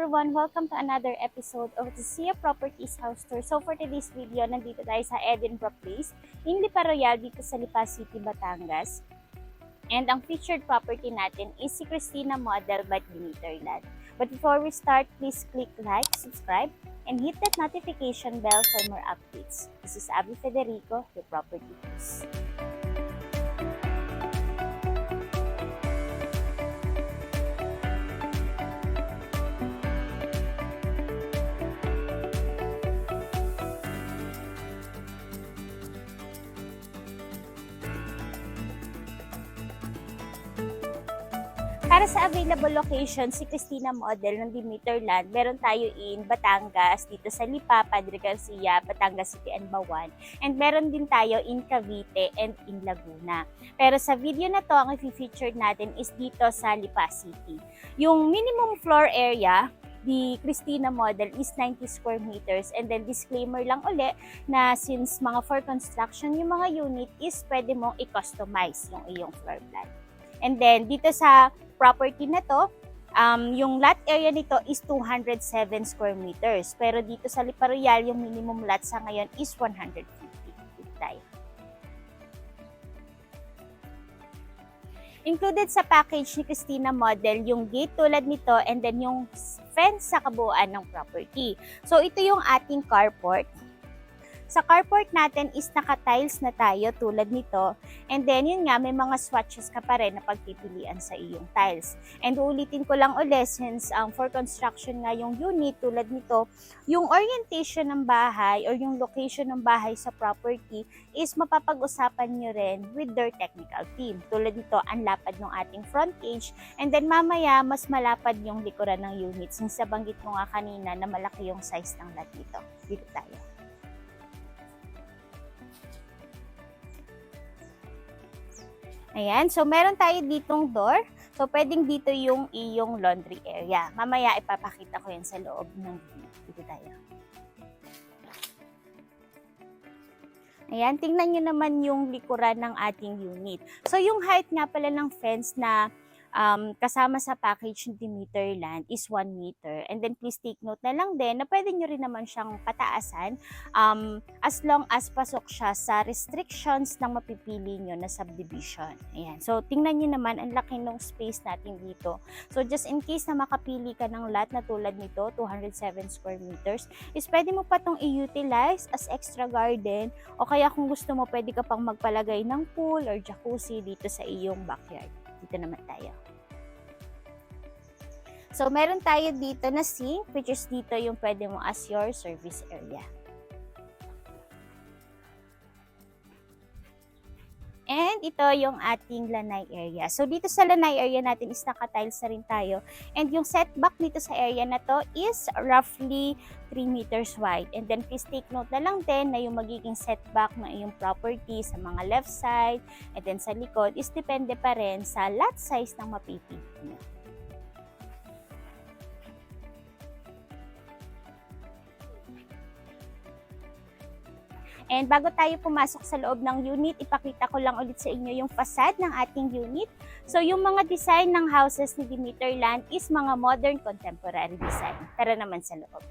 everyone! Welcome to another episode of the Sia Properties House Tour. So for today's video, nandito tayo sa Edinburgh Place in Lipa Royal dito sa Lipa City, Batangas. And ang featured property natin is si Christina Model by Demeter Land. But before we start, please click like, subscribe, and hit that notification bell for more updates. This is Abby Federico, your property host. Para sa available location, si Christina Model ng Demeter Land, meron tayo in Batangas, dito sa Lipa, Padre Garcia, Batangas City and Bawan. And meron din tayo in Cavite and in Laguna. Pero sa video na to, ang i-featured natin is dito sa Lipa City. Yung minimum floor area, the Christina Model is 90 square meters. And then disclaimer lang uli na since mga for construction yung mga unit is pwede mong i-customize yung iyong floor plan. And then dito sa property na to, yung lot area nito is 207 square meters. Pero dito sa Lipa Royal, yung minimum lot sa ngayon is 150. Tayo. Included sa package ni Christina Model yung gate tulad nito and then yung fence sa kabuuan ng property. So ito yung ating carport. Sa carport natin is naka-tiles na tayo tulad nito. And then yun nga, may mga swatches ka pa rin na pagpipilian sa iyong tiles. And uulitin ko lang ulit since for construction nga yung unit tulad nito, yung orientation ng bahay or yung location ng bahay sa property is mapapag-usapan nyo rin with their technical team. Tulad nito, ang lapad ng ating front edge. And then mamaya, mas malapad yung likuran ng unit since nabanggit mo nga kanina na malaki yung size ng lot nito. Dito tayo. Ayan, so meron tayo ditong door. So pwedeng dito yung iyong laundry area. Mamaya ipapakita ko yan sa loob ng unit. Dito tayo. Ayan, tingnan nyo naman yung likuran ng ating unit. So yung height nga pala ng fence na kasama sa package ng Demeter Land is 1 meter. And then please take note na lang din na pwede nyo rin naman siyang pataasan as long as pasok siya sa restrictions ng mapipili nyo na subdivision. Ayan. So tingnan nyo naman ang laki ng space natin dito. So just in case na makapili ka ng lot na tulad nito, 207 square meters, is pwede mo pa itong i-utilize as extra garden o kaya kung gusto mo pwede ka pang magpalagay ng pool or jacuzzi dito sa iyong backyard. Dito naman tayo. So, meron tayo dito na sink, which is dito yung pwede mo as your service area. And ito yung ating lanay area. So, dito sa lanay area natin is naka-tiles na rin tayo. And yung setback dito sa area na to is roughly 3 meters wide. And then, please take note na lang din na yung magiging setback ng iyong property sa mga left side and then sa likod is depende pa rin sa lot size ng mapipili nyo. And bago tayo pumasok sa loob ng unit, ipakita ko lang ulit sa inyo yung facade ng ating unit. So yung mga design ng houses ni Demeter Land is mga modern contemporary design. Tara naman sa loob.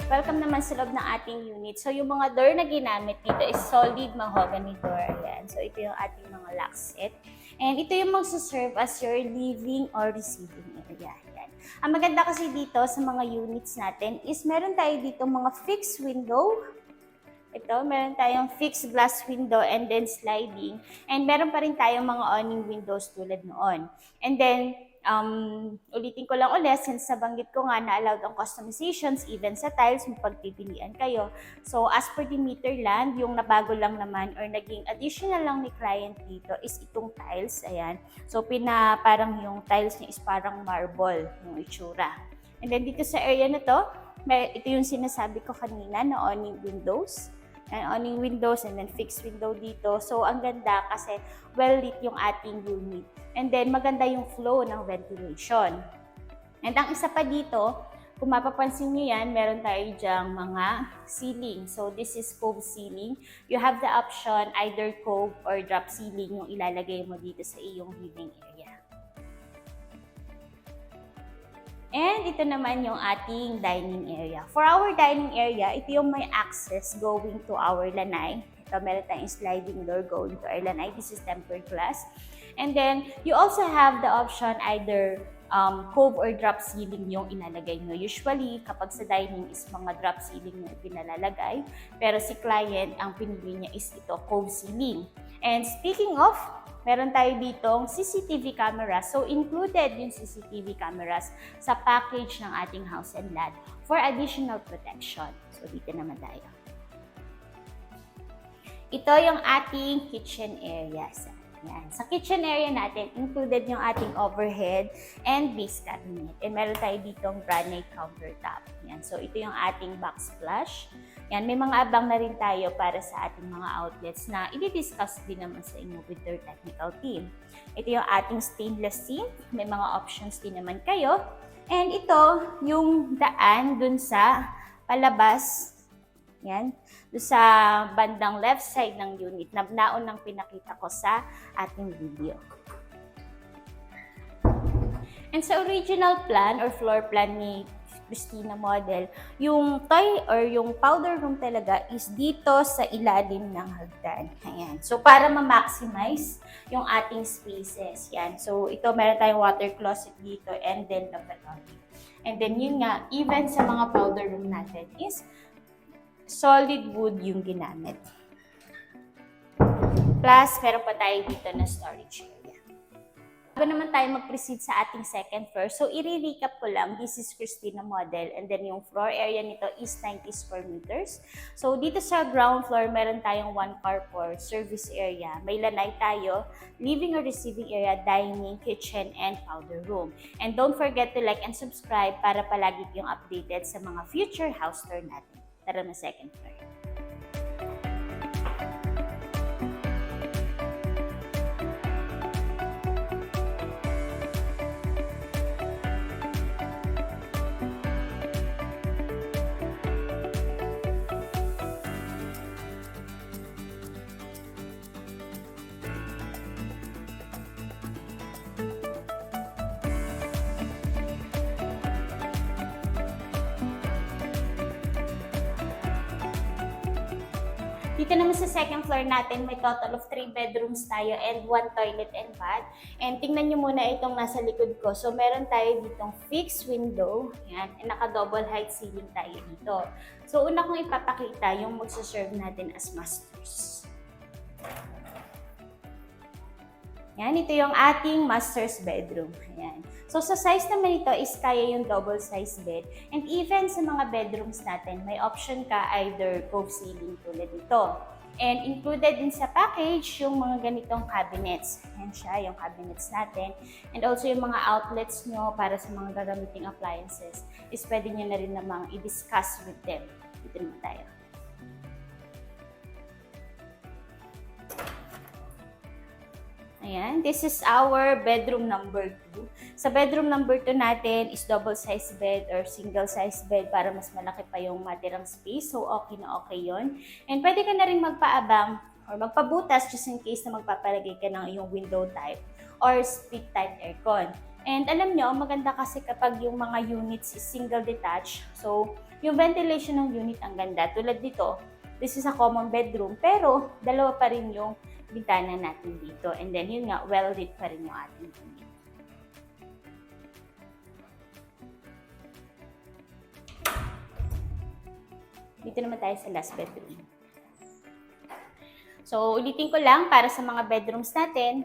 Welcome naman sa loob ng ating unit. So, yung mga door na ginamit dito is solid mahogany door. Ayan. So, ito yung ating mga lock set. And ito yung magsaserve as your living or receiving area. Ayan. Ang maganda kasi dito sa mga units natin is meron tayo dito mga fixed window. Ito, meron tayong fixed glass window and then sliding. And meron pa rin tayong mga awning windows tulad noon. And then, Ulitin ko lang ulit, since nabanggit ko nga na allowed ang customizations, even sa tiles, pagpipilian kayo. So, as per the Meterland, yung nabago lang naman or naging additional lang ni client dito is itong tiles. Ayan. So, parang yung tiles niya is parang marble, yung itsura. And then, dito sa area na to, ito yung sinasabi ko kanina na awning windows. And awning windows and then fixed window dito. So, ang ganda kasi well-lit yung ating unit. And then, maganda yung flow ng ventilation. And ang isa pa dito, kung mapapansin nyo yan, meron tayo dyang mga ceiling. So, this is cove ceiling. You have the option either cove or drop ceiling yung ilalagay mo dito sa iyong living area. And ito naman yung ating dining area. For our dining area, ito yung may access going to our lanay. Ito, meron tayong sliding door going to our lanay. This is tempered glass. And then, you also have the option either cove or drop ceiling yung ilalagay nyo. Usually, kapag sa dining is mga drop ceiling na pinalalagay. Pero si client, ang pinili niya is ito, cove ceiling. And speaking of, meron tayo ditong CCTV cameras. So, included yung CCTV cameras sa package ng ating house and lot for additional protection. So, dito naman tayo. Ito yung ating kitchen areas. Yan. Sa kitchen area natin, included yung ating overhead and base cabinet. And meron tayo ditong granite countertop. Yan. So, ito yung ating backsplash. Yan. May mga abang na rin tayo para sa ating mga outlets na i-discuss din naman sa inyo with their technical team. Ito yung ating stainless sink. May mga options din naman kayo. And ito, yung daan dun sa palabas. Yan. Doon sa bandang left side ng unit na naunang pinakita ko sa ating video. And sa original plan or floor plan ni Christina Model, yung toy or yung powder room talaga is dito sa ilalim ng hagdan. Ayan. So, para ma-maximize yung ating spaces. Yan. So, ito meron tayong water closet dito and then lavatory. And then yun nga, even sa mga powder room natin is solid wood yung ginamit. Plus, meron pa tayo dito na storage area. Bago naman tayo mag-proceed sa ating second floor, so i-recap ko lang, this is Christina Model, and then yung floor area nito is 90 square meters. So, dito sa ground floor, meron tayong 1 carport, service area. May lanay tayo, living or receiving area, dining, kitchen, and powder room. And don't forget to like and subscribe para palagi kayong updated sa mga future house tour natin. Tara na second floor. Dito naman sa second floor natin, may total of 3 bedrooms tayo and 1 toilet and bath. And tingnan nyo muna itong nasa likod ko. So, meron tayo ditong fixed window. Yan. And naka-double height ceiling tayo dito. So, una kong ipapakita yung magsaserve natin as masters. Yan. Ito yung ating master's bedroom. Ayan. So, sa size naman ito is kaya yung double size bed. And even sa mga bedrooms natin, may option ka either cove ceiling tulad ito. And included din sa package yung mga ganitong cabinets. Ayan siya, yung cabinets natin. And also yung mga outlets nyo para sa mga gagamiting appliances is pwede nyo na rin namang i-discuss with them. Dito naman tayo. Ayan, this is our bedroom number 2. Sa bedroom number 2 natin is double size bed or single size bed para mas malaki pa yung matirang space. So, okay na okay yun. And pwede ka na rin magpaabang or magpabutas just in case na magpapalagay ka ng iyong window type or split type aircon. And alam nyo, maganda kasi kapag yung mga units is single detached. So, yung ventilation ng unit ang ganda. Tulad dito, this is a common bedroom pero dalawa pa rin yung bintana natin dito. And then yun nga, well-lit pa rin yung ating unit. Dito naman tayo sa last bedroom. So, ulitin ko lang para sa mga bedrooms natin,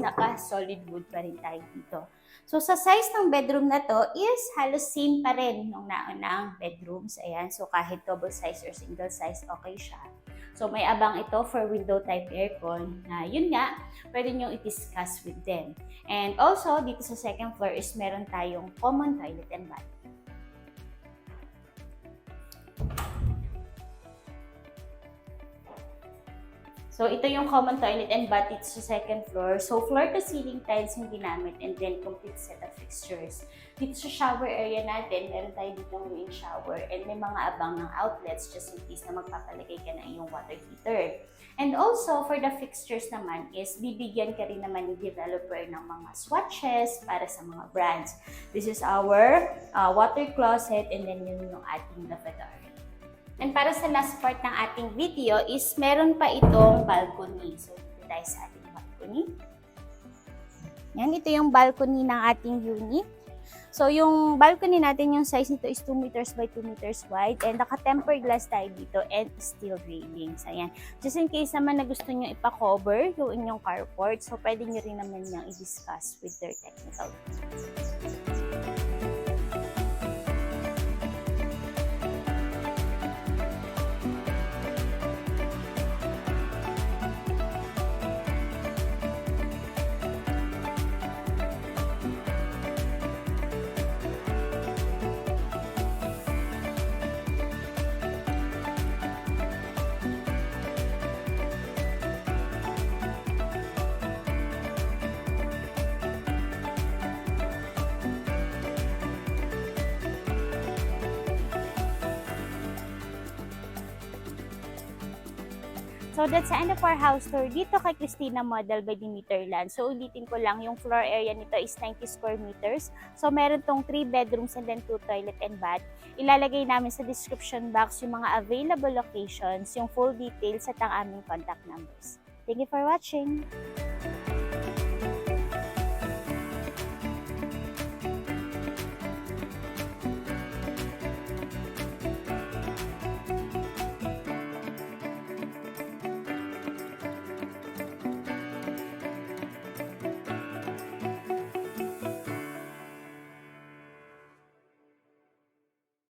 naka-solid wood pa rin tayo dito. So, sa size ng bedroom na to is halos same pa rin nung naunang bedrooms. Ayan, so kahit double size or single size, okay siya. So, may abang ito for window type aircon na yun nga, pwede nyo i-discuss with them. And also, dito sa second floor is meron tayong common toilet and bath. So, ito yung common toilet and bath dito sa second floor. So, floor to ceiling tiles yung ginamit and then complete set of fixtures. Dito sa shower area natin, meron tayo dito ng rain shower and may mga abang ng outlets just in case na magpapalagay ka na iyong water heater. And also, for the fixtures naman is bibigyan ka rin naman ni developer ng mga swatches para sa mga brands. This is our water closet and then yun yung ating lavatory. And para sa last part ng ating video is meron pa itong balcony. So, dito tayo sa ating balcony. Yan, ito yung balcony ng ating unit. So, yung balcony natin, yung size nito is 2 meters by 2 meters wide. And naka-tempered glass tayo dito and steel railings. Ayan. Just in case naman na gusto nyo ipa-cover yung inyong carport, so pwede nyo rin naman niyang i-discuss with their technical team. So that's the end of our house tour dito kay Christina Model by Demeterland. So ulitin ko lang, yung floor area nito is 90 square meters. So meron tong 3 bedrooms and then 2 toilet and bath. Ilalagay namin sa description box yung mga available locations, yung full details at ang aming contact numbers. Thank you for watching!